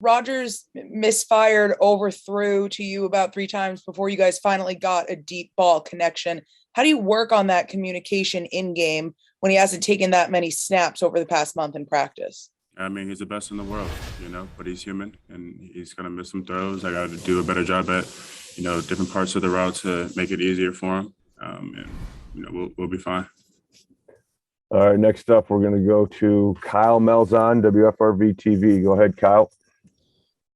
Rogers misfired, overthrew to you about 3 times before you guys finally got a deep ball connection. How do you work on that communication in game when he hasn't taken that many snaps over the past month in practice? I mean, he's the best in the world, but he's human and he's going to miss some throws. I got to do a better job at, different parts of the route to make it easier for him. We'll be fine. All right, next up, we're going to go to Kyle Malzahn, WFRV TV. Go ahead, Kyle.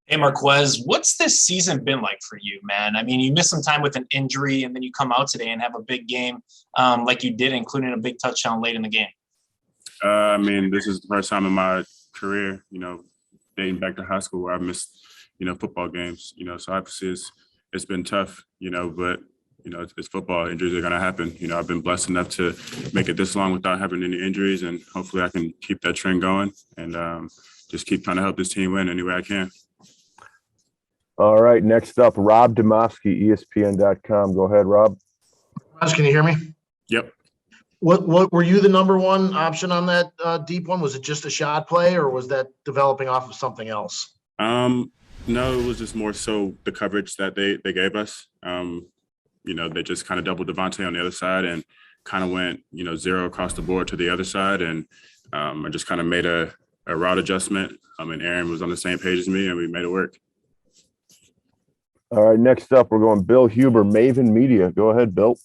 Hey, Marquez, what's this season been like for you, man? I mean, you missed some time with an injury, and then you come out today and have a big game like you did, including a big touchdown late in the game. This is the first time in my career, dating back to high school where I missed, football games, so obviously it's been tough, but it's football. Injuries are going to happen. I've been blessed enough to make it this long without having any injuries, and hopefully I can keep that trend going and just keep trying to help this team win any way I can. All right, next up, Rob Demovsky, ESPN.com. Go ahead, Rob. Can you hear me? Yep. What were you the number one option on that deep one? Was it just a shot play, or was that developing off of something else? No, it was just more so the coverage that they gave us. They just kind of doubled Devontae on the other side and kind of went, zero across the board to the other side. And I just kind of made a route adjustment. And Aaron was on the same page as me, and we made it work. All right, next up, we're going Bill Huber, Maven Media. Go ahead, Bill.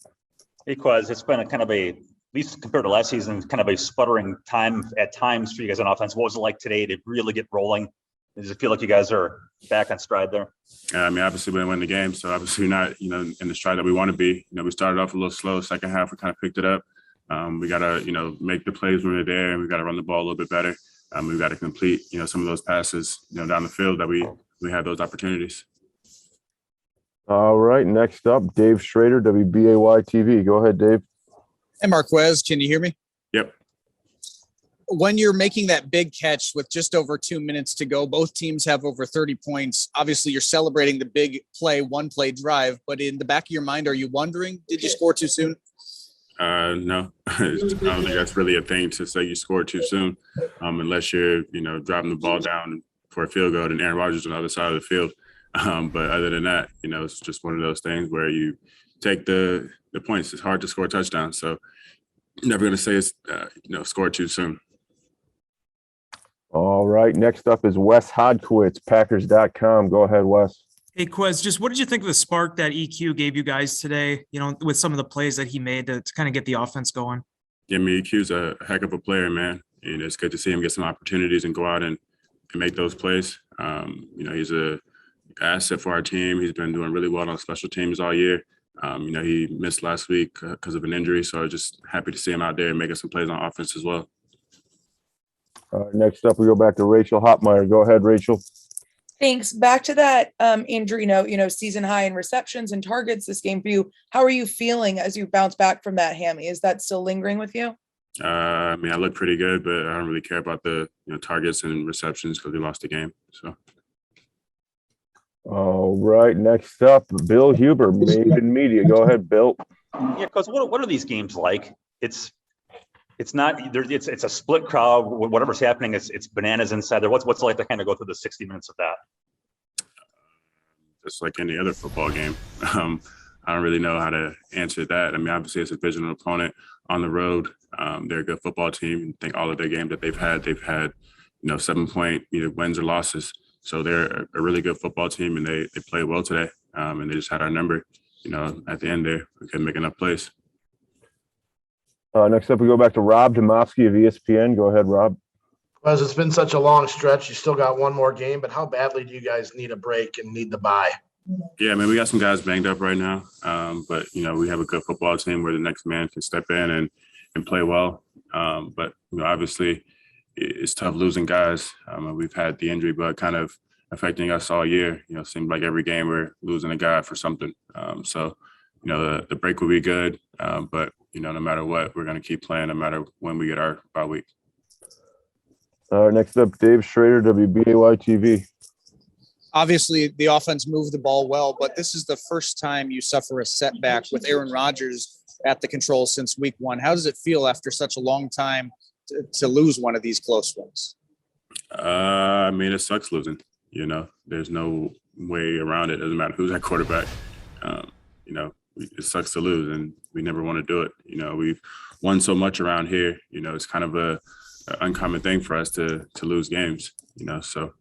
Hey, Quez, it's been at least compared to last season, kind of a sputtering time at times for you guys on offense. What was it like today to really get rolling? Does it feel like you guys are back on stride there? Obviously we didn't win the game, so obviously we're not, in the stride that we want to be. We started off a little slow. Second half, we kind of picked it up. We got to, make the plays when we're there, and we got to run the ball a little bit better. We've got to complete, some of those passes, down the field that we have those opportunities. All right, next up, Dave Schrader, WBAY TV. Go ahead, Dave. Hey, Marquez, can you hear me? Yep. When you're making that big catch with just over 2 minutes to go, both teams have over 30 points. Obviously, you're celebrating the big play, one-play drive, but in the back of your mind, are you wondering, did you score too soon? No. I don't think that's really a thing to say you scored too soon, unless you're, driving the ball down for a field goal and Aaron Rodgers on the other side of the field. But other than that, it's just one of those things where you take the points. It's hard to score a touchdown. So I'm never going to say it's, scored too soon. All right. Next up is Wes Hodkiewicz, Packers.com. Go ahead, Wes. Hey, Quez, just what did you think of the spark that EQ gave you guys today, with some of the plays that he made to kind of get the offense going? Yeah, EQ's a heck of a player, man. It's good to see him get some opportunities and go out and make those plays. He's a asset for our team. He's been doing really well on special teams all year. He missed last week because of an injury, so I was just happy to see him out there making some plays on offense as well. Next up, we go back to Rachel Hotmeyer. Go ahead, Rachel. Thanks. Back to that injury note, season high in receptions and targets this game for you. How are you feeling as you bounce back from that hammy? Is that still lingering with you? I look pretty good, but I don't really care about the targets and receptions because we lost the game. So. All right, next up, Bill Huber, Maven Media. Go ahead, Bill. Yeah, because what are these games like? It's not there. It's a split crowd. Whatever's happening, it's bananas inside there. What's it like to kind of go through the 60 minutes of that? Just like any other football game. I don't really know how to answer that. Obviously it's a divisional opponent on the road. They're a good football team. I think all of their games that they've had 7-point either wins or losses. So they're a really good football team, and they played well today. And they just had our number, at the end there. We couldn't make enough plays. Next up, we go back to Rob Demovsky of ESPN. Go ahead, Rob. Well, it's been such a long stretch. You still got one more game, but how badly do you guys need a break and need the bye? Yeah, we got some guys banged up right now. But, we have a good football team where the next man can step in and play well. But, obviously it's tough losing guys. We've had the injury bug kind of affecting us all year. It seems like every game we're losing a guy for something. So, the break will be good. But, no matter what, we're going to keep playing no matter when we get our bye week. Next up, Dave Schrader, WBAY TV. Obviously, the offense moved the ball well, but this is the first time you suffer a setback with Aaron Rodgers at the controls since week 1. How does it feel after such a long time to lose one of these close ones? It sucks losing. You know, there's no way around it. Doesn't matter who's at quarterback. You know, it sucks to lose, and we never want to do it. You know, we've won so much around here. You know, it's kind of a uncommon thing for us to lose games. You know, so.